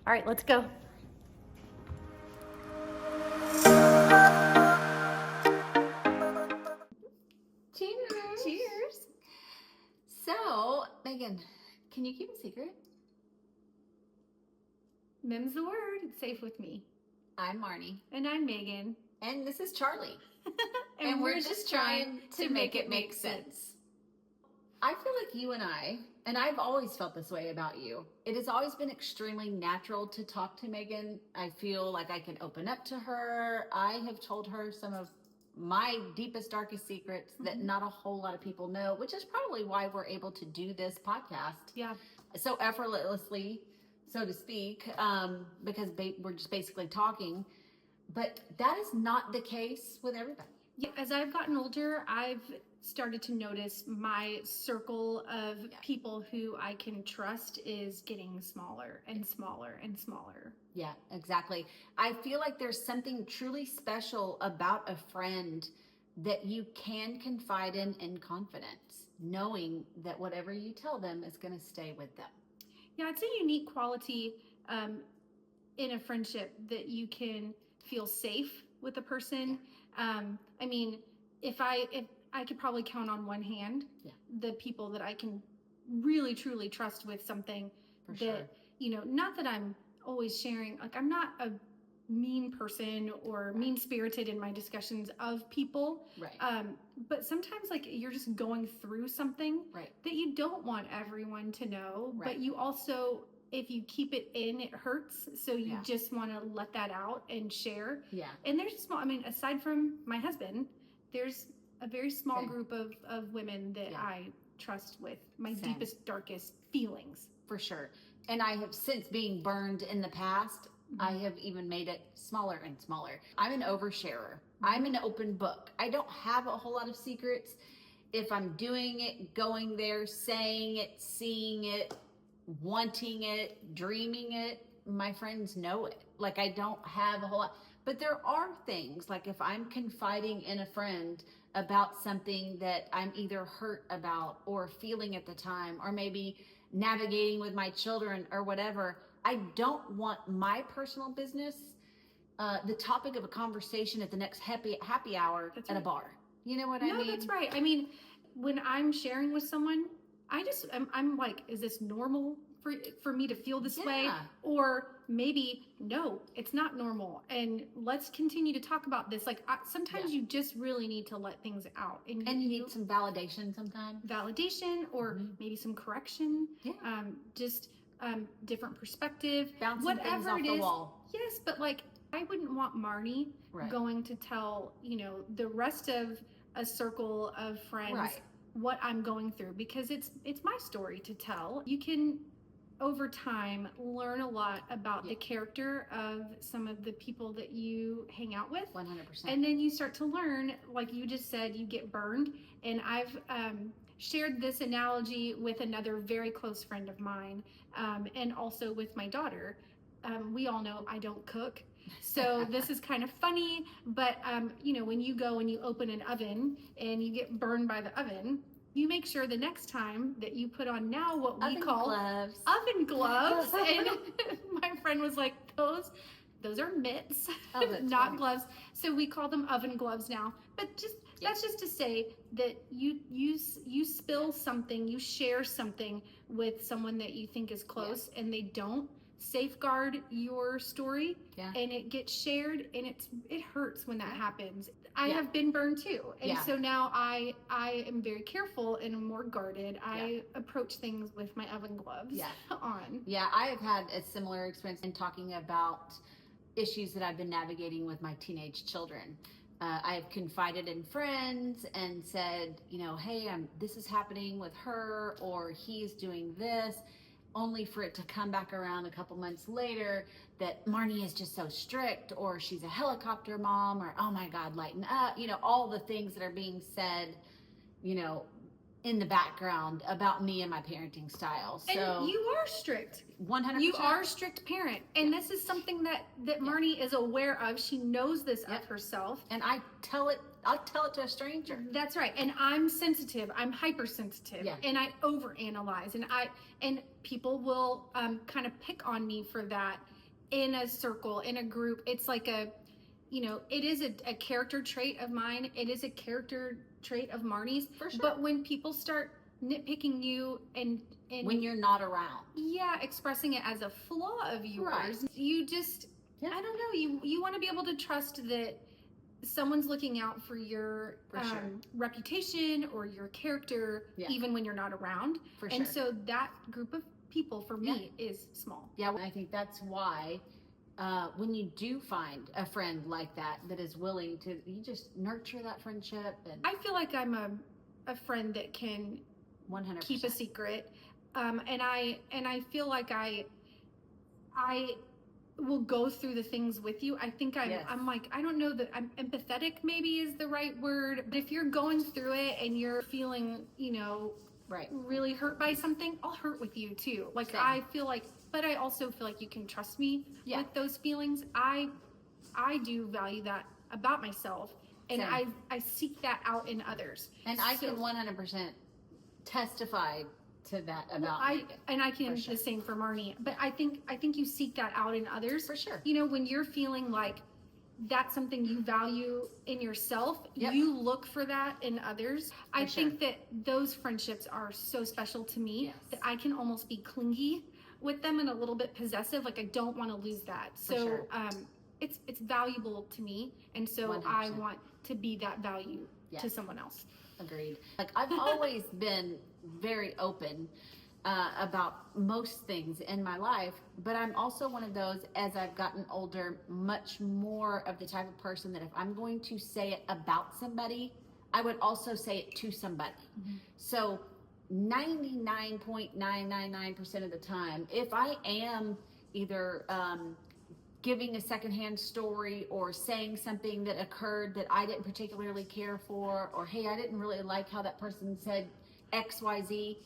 All right, let's go. Cheers. Cheers. So, Megan, can you keep a secret? Mim's the word. It's safe with me. I'm Marnie. And I'm Megan. And this is Charlie. and we're just trying to make it make sense. I feel like you and I've always felt this way about you. It has always been extremely natural to talk to Megan. I feel like I can open up to her. I have told her some of my deepest, darkest secrets that not a whole lot of people know, which is probably why we're able to do this podcast. Yeah. So effortlessly, so to speak, because we're just basically talking. But that is not the case with everybody. Yeah, as I've gotten older, I've started to notice my circle of people who I can trust is getting smaller and smaller and smaller. Yeah, exactly. I feel like there's something truly special about a friend that you can confide in confidence, knowing that whatever you tell them is going to stay with them. Yeah, it's a unique quality in a friendship that you can feel safe with a person. I mean, if I could probably count on one hand the people that I can really truly trust with something that, you know, not that I'm always sharing, like I'm not a mean person or mean spirited in my discussions of people. Right. But sometimes like you're just going through something that you don't want everyone to know, but you also, if you keep it in, it hurts. So you just want to let that out and share. Yeah. And there's a small, I mean, aside from my husband, there's a very small group of women that I trust with my deepest, darkest feelings. For sure. And I have, since being burned in the past, I have even made it smaller and smaller. I'm an oversharer. I'm an open book. I don't have a whole lot of secrets. If I'm doing it, going there, saying it, seeing it, wanting it, dreaming it, my friends know it. Like I don't have a whole lot. But there are things, like if I'm confiding in a friend about something that I'm either hurt about or feeling at the time, or maybe navigating with my children or whatever, I don't want my personal business the topic of a conversation at the next happy hour at a bar. You know what I mean? No, that's right. I mean, when I'm sharing with someone, I'm like, is this normal for me to feel this way? Or maybe, no, it's not normal. And let's continue to talk about this. Like sometimes you just really need to let things out. And you need some validation sometimes. Validation or maybe some correction. Yeah. Different perspective. Bouncing whatever things off the wall. Yes, but like I wouldn't want Marnie going to tell, you know, the rest of a circle of friends what I'm going through, because it's my story to tell. You can over time learn a lot about the character of some of the people that you hang out with. 100%. And then you start to learn, like you just said, you get burned. And I've shared this analogy with another very close friend of mine, and also with my daughter. We all know I don't cook. So this is kind of funny, but you know, when you go and you open an oven and you get burned by the oven, you make sure the next time that you put on now what we call oven gloves. And my friend was like, those are mitts, not gloves. So we call them oven gloves now. But that's just to say that you spill something, you share something with someone that you think is close and they don't safeguard your story and it gets shared, and it hurts when that happens. I have been burned too, and so now I am very careful and more guarded. I approach things with my oven gloves on. I have had a similar experience in talking about issues that I've been navigating with my teenage children. I have confided in friends and said, you know, hey, this is happening with her, or he's doing this, only for it to come back around a couple months later that Marnie is just so strict, or she's a helicopter mom, or oh my God, lighten up. You know, all the things that are being said, you know, in the background about me and my parenting style. So and you are strict. 100%. You are a strict parent. And this is something that Marnie is aware of. She knows this of herself. And I'll tell it to a stranger. That's right. And I'm sensitive. I'm hypersensitive. Yeah. And I overanalyze. And people will kind of pick on me for that. in a circle, in a group, it's like a, it is a character trait of mine. It is a character trait of Marnie's. For sure. But when people start nitpicking you and when you're not around, yeah, expressing it as a flaw of yours, right. You just, I don't know, you want to be able to trust that someone's looking out for your sure. reputation or your character, even when you're not around. For and sure. so that group of people for me is small. Yeah, I think that's why when you do find a friend like that is willing to, you just nurture that friendship. And I feel like I'm a friend that can 100% keep a secret, and I feel like I will go through the things with you. I think I'm like, I don't know that I'm empathetic, maybe is the right word, but if you're going through it and you're feeling, right, really hurt by something, I'll hurt with you too. Like, same. I feel like, but I also feel like you can trust me with those feelings. I do value that about myself, and same. I seek that out in others. And I can 100% testify to that about and I can the same for Marnie. But I think you seek that out in others. For sure. When you're feeling like that's something you value in yourself, you look for that in others. I think that those friendships are so special to me that I can almost be clingy with them and a little bit possessive. Like, I don't want to lose that. So it's valuable to me, and so 100%. I want to be that value to someone else. Agreed. Like, I've always been very open about most things in my life, but I'm also one of those, as I've gotten older, much more of the type of person that if I'm going to say it about somebody, I would also say it to somebody. Mm-hmm. So 99.999% of the time, if I am either giving a secondhand story or saying something that occurred that I didn't particularly care for, or hey, I didn't really like how that person said XYZ,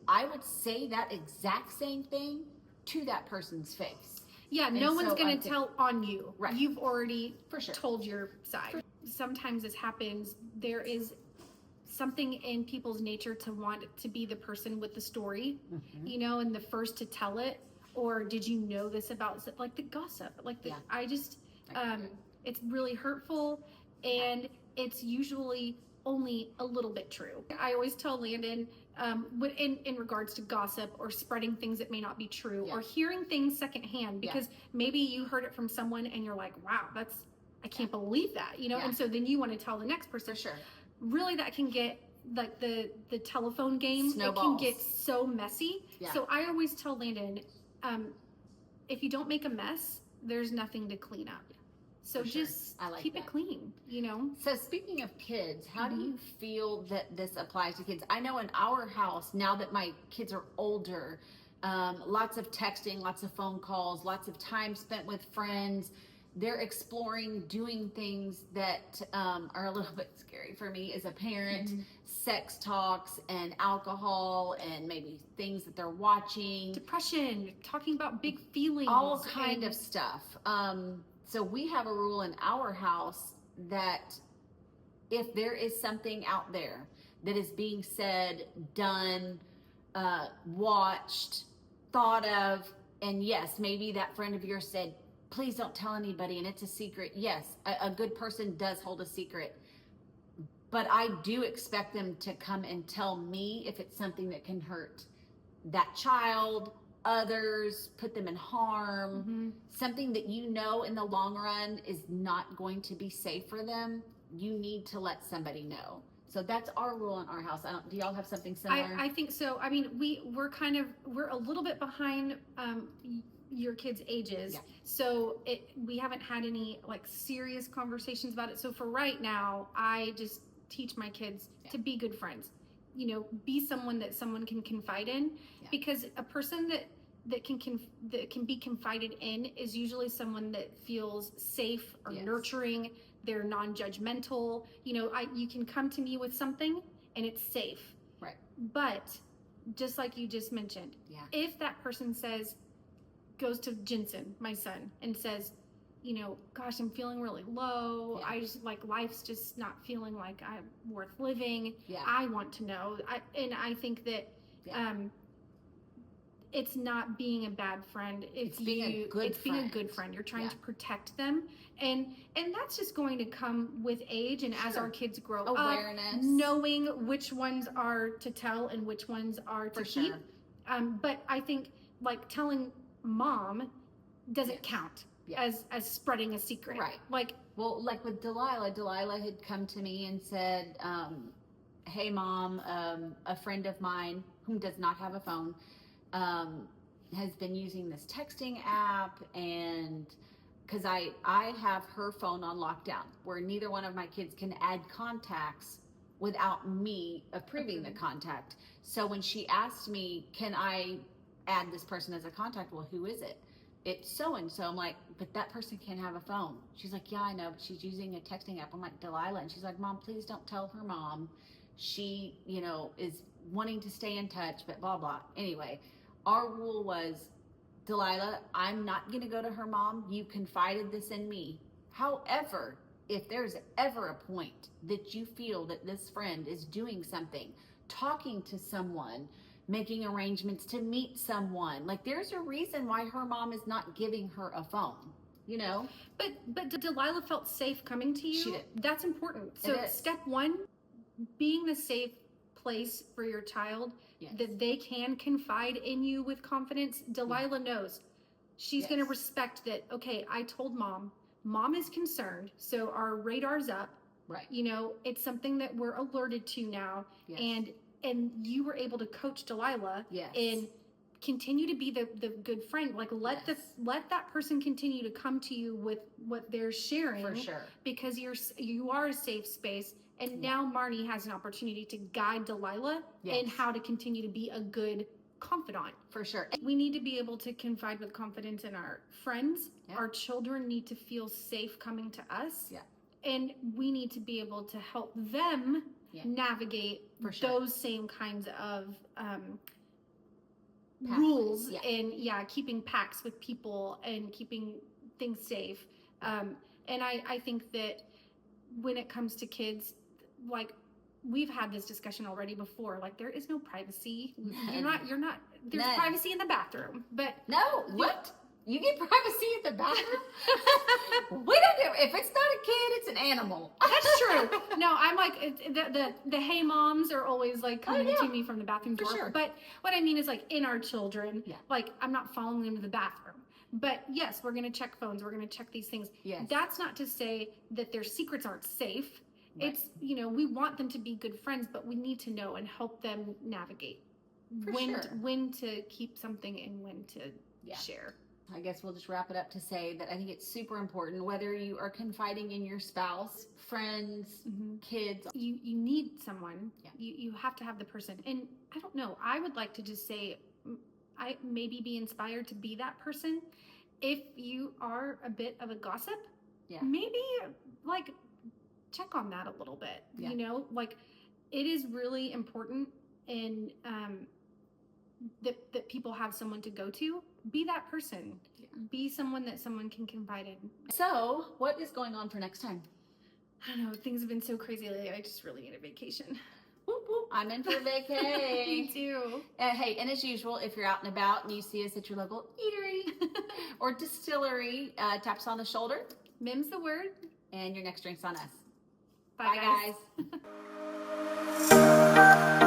I would say that exact same thing to that person's face. Yeah, no one's going to tell on you. Right. You've already told your side. Sometimes this happens. There is something in people's nature to want to be the person with the story, and the first to tell it. Or did you know this about, like, the gossip? Like, it's really hurtful, and it's usually only a little bit true. I always tell Landon, in regards to gossip or spreading things that may not be true, or hearing things secondhand, because maybe you heard it from someone and you're like, wow, I can't believe that, and so then you want to tell the next person. For sure. Really, that can get, like, the telephone game, snowballs. It can get so messy. So I always tell Landon, if you don't make a mess, there's nothing to clean up. So just keep it clean, So speaking of kids, how do you feel that this applies to kids? I know in our house, now that my kids are older, lots of texting, lots of phone calls, lots of time spent with friends. They're exploring doing things that are a little bit scary for me as a parent. Sex talks and alcohol and maybe things that they're watching. Depression, talking about big feelings. All kind of stuff. So we have a rule in our house that if there is something out there that is being said, done, watched, thought of, and yes, maybe that friend of yours said, please don't tell anybody, and it's a secret. Yes, a good person does hold a secret. But I do expect them to come and tell me if it's something that can hurt that child, others, put them in harm, something that in the long run is not going to be safe for them. You need to let somebody know. So that's our rule in our house. Do y'all have something similar? I think so. I mean, we're a little bit behind your kids' ages, so we haven't had any, like, serious conversations about it. So for right now, I just teach my kids to be good friends, be someone that someone can confide in, because a person that can be confided in is usually someone that feels safe or nurturing. They're non-judgmental. You can come to me with something and it's safe. Right. But just like you just mentioned, if that person goes to Jensen, my son, and says, gosh, I'm feeling really low. I just, like, life's just not feeling like I'm worth living. I want to know. I think that it's not being a bad friend. It's being a good it's being a friend. good friend. You're trying Yeah. to protect them, and that's just going to come with age and as Sure. our kids grow Awareness. up, knowing which ones are to tell and which ones are to For keep. sure. But I think like telling mom doesn't Yes. count Yes. as spreading a secret. Right. Like, Well, like with Delilah had come to me and said, hey mom, a friend of mine who does not have a phone has been using this texting app, and because I have her phone on lockdown where neither one of my kids can add contacts without me approving the contact. So when she asked me, can I add this person as a contact? Well, who is it? It's so-and-so. I'm like, but that person can't have a phone. She's like, yeah, I know, but she's using a texting app. I'm like, Delilah. And she's like, Mom, please don't tell her mom. She, is wanting to stay in touch, but blah, blah. Anyway, our rule was, Delilah, I'm not going to go to her mom. You confided this in me. However, if there's ever a point that you feel that this friend is doing something, talking to someone, making arrangements to meet someone, like there's a reason why her mom is not giving her a phone, But Delilah felt safe coming to you. She did. That's important. So It is. step one, being the safe place for your child, Yes. that they can confide in you with confidence. Delilah knows. She's Yes. going to respect that. Okay, I told mom. Mom is concerned, so our radar's up. Right. It's something that we're alerted to now. Yes. And you were able to coach Delilah Yes. and continue to be the good friend. Like let that person continue to come to you with what they're sharing. For sure. Because you are a safe space. And now Marnie has an opportunity to guide Delilah in how to continue to be a good confidant. For sure. We need to be able to confide with confidence in our friends. Yeah. Our children need to feel safe coming to us. Yeah. And we need to be able to help them navigate For sure. those same kinds of rules and keeping pacts with people and keeping things safe. And I think that when it comes to kids, like we've had this discussion already before, like there is no privacy. You're not there's None. privacy in the bathroom, but No, what? You get privacy in the bathroom? We don't do. If it's not a kid, it's an animal. that's true. No, I'm like the hey moms are always like coming to me from the bathroom For door. sure. But what I mean is like in our children, Yeah. like I'm not following them to the bathroom. But yes, we're gonna check phones. We're gonna check these things. Yes. That's not to say that their secrets aren't safe. Right. It's we want them to be good friends, but we need to know and help them navigate For when sure. when to keep something and when to share. I guess we'll just wrap it up to say that I think it's super important, whether you are confiding in your spouse, friends, kids. You need someone. Yeah. You have to have the person. And I don't know. I would like to just say, I maybe be inspired to be that person. If you are a bit of a gossip, maybe like check on that a little bit. Yeah. Like it is really important and that people have someone to go to. Be that person. Yeah. Be someone that someone can confide in. So, what is going on for next time? I don't know. Things have been so crazy lately. I just really need a vacation. Whoop, whoop. I'm in for a Me vacay. too. Hey, and as usual, if you're out and about and you see us at your local eatery or distillery, tap us on the shoulder. Mim's the word. And your next drink's on us. Bye Bye guys.